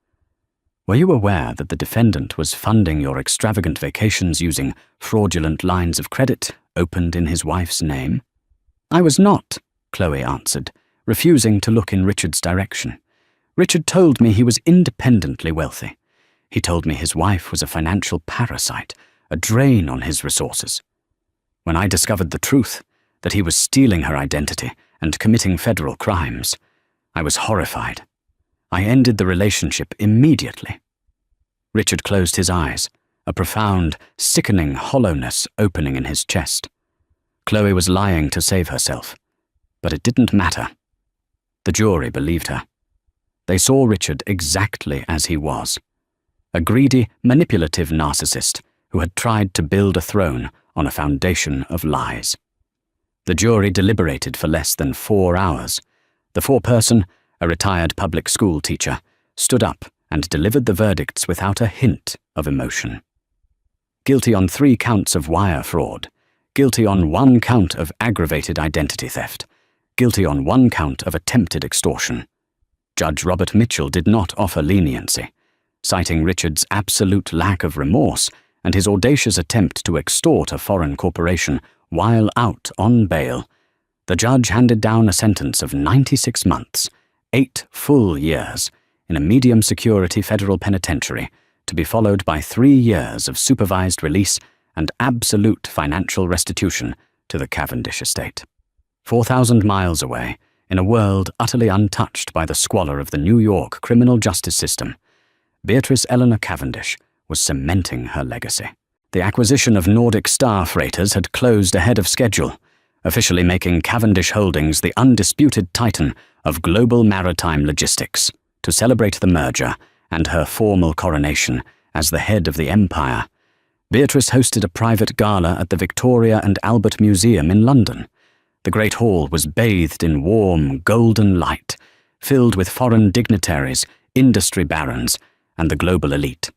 "were you aware that the defendant was funding your extravagant vacations using fraudulent lines of credit opened in his wife's name?" "I was not," Chloe answered, refusing to look in Richard's direction. "Richard told me he was independently wealthy. He told me his wife was a financial parasite, a drain on his resources. When I discovered the truth, that he was stealing her identity and committing federal crimes, I was horrified. I ended the relationship immediately." Richard closed his eyes, a profound, sickening hollowness opening in his chest. Chloe was lying to save herself, but it didn't matter. The jury believed her. They saw Richard exactly as he was, a greedy, manipulative narcissist who had tried to build a throne on a foundation of lies. The jury deliberated for less than 4 hours. The foreperson, a retired public school teacher, stood up and delivered the verdicts without a hint of emotion. Guilty on 3 counts of wire fraud, guilty on 1 count of aggravated identity theft, guilty on 1 count of attempted extortion. Judge Robert Mitchell did not offer leniency, citing Richard's absolute lack of remorse and his audacious attempt to extort a foreign corporation while out on bail. The judge handed down a sentence of 96 months, 8 full years, in a medium-security federal penitentiary, to be followed by 3 years of supervised release and absolute financial restitution to the Cavendish estate. 4,000 miles away, in a world utterly untouched by the squalor of the New York criminal justice system, Beatrice Eleanor Cavendish was cementing her legacy. The acquisition of Nordic Star freighters had closed ahead of schedule, officially making Cavendish Holdings the undisputed titan of global maritime logistics. To celebrate the merger and her formal coronation as the head of the empire, Beatrice hosted a private gala at the Victoria and Albert Museum in London. The Great Hall was bathed in warm, golden light, filled with foreign dignitaries, industry barons, and the global elite.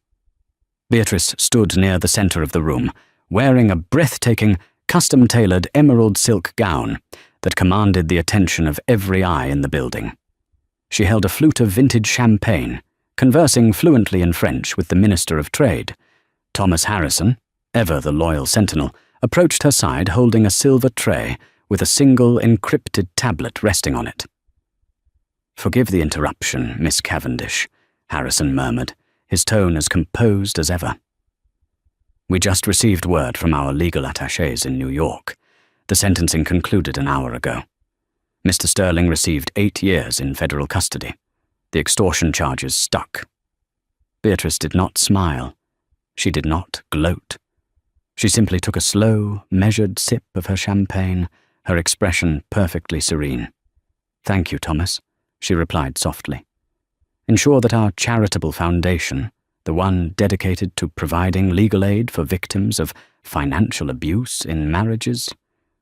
Beatrice stood near the center of the room, wearing a breathtaking, custom-tailored emerald silk gown that commanded the attention of every eye in the building. She held a flute of vintage champagne, conversing fluently in French with the Minister of Trade. Thomas Harrison, ever the loyal sentinel, approached her side holding a silver tray with a single encrypted tablet resting on it. "Forgive the interruption, Miss Cavendish," Harrison murmured, his tone as composed as ever. "We just received word from our legal attachés in New York. The sentencing concluded an hour ago. Mr. Sterling received 8 years in federal custody. The extortion charges stuck." Beatrice did not smile. She did not gloat. She simply took a slow, measured sip of her champagne, her expression perfectly serene. "Thank you, Thomas," she replied softly. "Ensure that our charitable foundation, the one dedicated to providing legal aid for victims of financial abuse in marriages,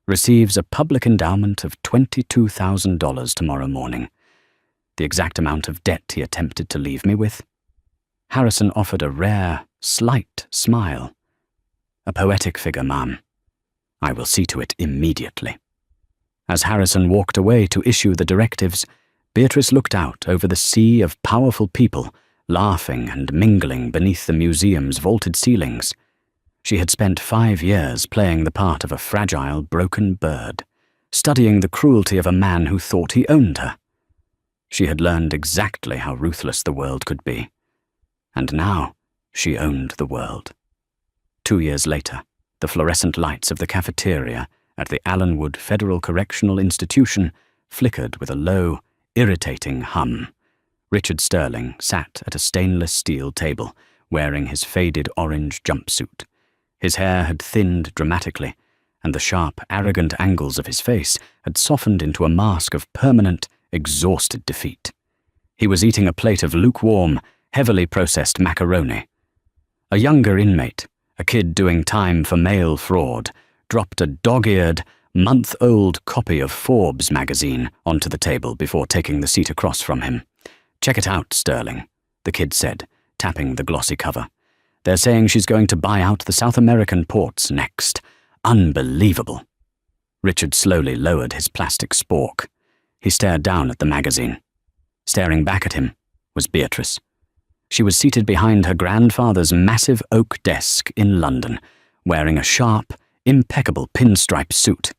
receives a public endowment of $22,000 tomorrow morning, the exact amount of debt he attempted to leave me with." Harrison offered a rare, slight smile. "A poetic figure, ma'am. I will see to it immediately." As Harrison walked away to issue the directives, Beatrice looked out over the sea of powerful people, laughing and mingling beneath the museum's vaulted ceilings. She had spent 5 years playing the part of a fragile, broken bird, studying the cruelty of a man who thought he owned her. She had learned exactly how ruthless the world could be. And now she owned the world. 2 years later, the fluorescent lights of the cafeteria at the Allenwood Federal Correctional Institution flickered with a low, irritating hum. Richard Sterling sat at a stainless steel table, wearing his faded orange jumpsuit. His hair had thinned dramatically, and the sharp, arrogant angles of his face had softened into a mask of permanent, exhausted defeat. He was eating a plate of lukewarm, heavily processed macaroni. A younger inmate, a kid doing time for mail fraud, dropped a dog-eared, month-old copy of Forbes magazine onto the table before taking the seat across from him. "Check it out, Sterling," the kid said, tapping the glossy cover. "They're saying she's going to buy out the South American ports next. Unbelievable." Richard slowly lowered his plastic spork. He stared down at the magazine. Staring back at him was Beatrice. She was seated behind her grandfather's massive oak desk in London, wearing a sharp, impeccable pinstripe suit.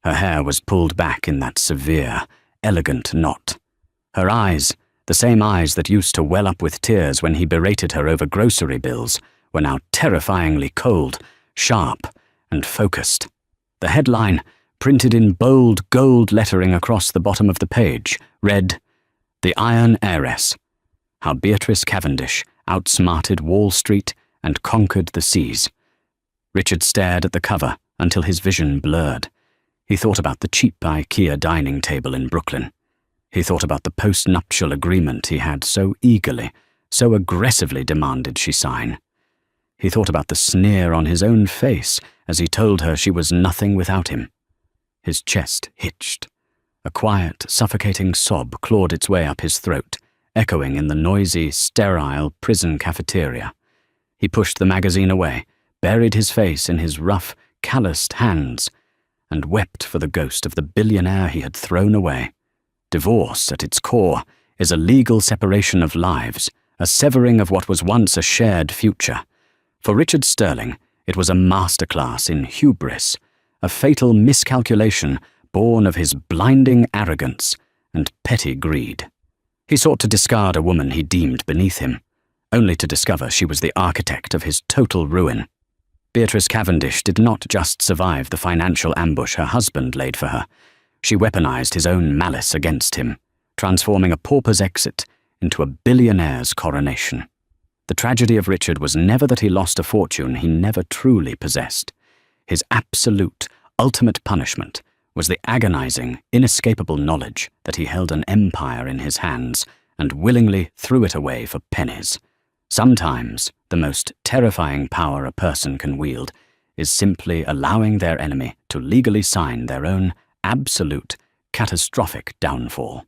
Her hair was pulled back in that severe, elegant knot. Her eyes, the same eyes that used to well up with tears when he berated her over grocery bills, were now terrifyingly cold, sharp, and focused. The headline, printed in bold gold lettering across the bottom of the page, read, "The Iron Heiress: How Beatrice Cavendish outsmarted Wall Street and conquered the seas." Richard stared at the cover until his vision blurred. He thought about the cheap IKEA dining table in Brooklyn. He thought about the post-nuptial agreement he had so eagerly, so aggressively demanded she sign. He thought about the sneer on his own face as he told her she was nothing without him. His chest hitched. A quiet, suffocating sob clawed its way up his throat, echoing in the noisy, sterile prison cafeteria. He pushed the magazine away, buried his face in his rough, calloused hands, and wept for the ghost of the billionaire he had thrown away. Divorce, at its core, is a legal separation of lives, a severing of what was once a shared future. For Richard Sterling, it was a masterclass in hubris, a fatal miscalculation born of his blinding arrogance and petty greed. He sought to discard a woman he deemed beneath him, only to discover she was the architect of his total ruin. Beatrice Cavendish did not just survive the financial ambush her husband laid for her. She weaponized his own malice against him, transforming a pauper's exit into a billionaire's coronation. The tragedy of Richard was never that he lost a fortune he never truly possessed. His absolute, ultimate punishment was the agonizing, inescapable knowledge that he held an empire in his hands and willingly threw it away for pennies. Sometimes, the most terrifying power a person can wield is simply allowing their enemy to legally sign their own absolute, catastrophic downfall.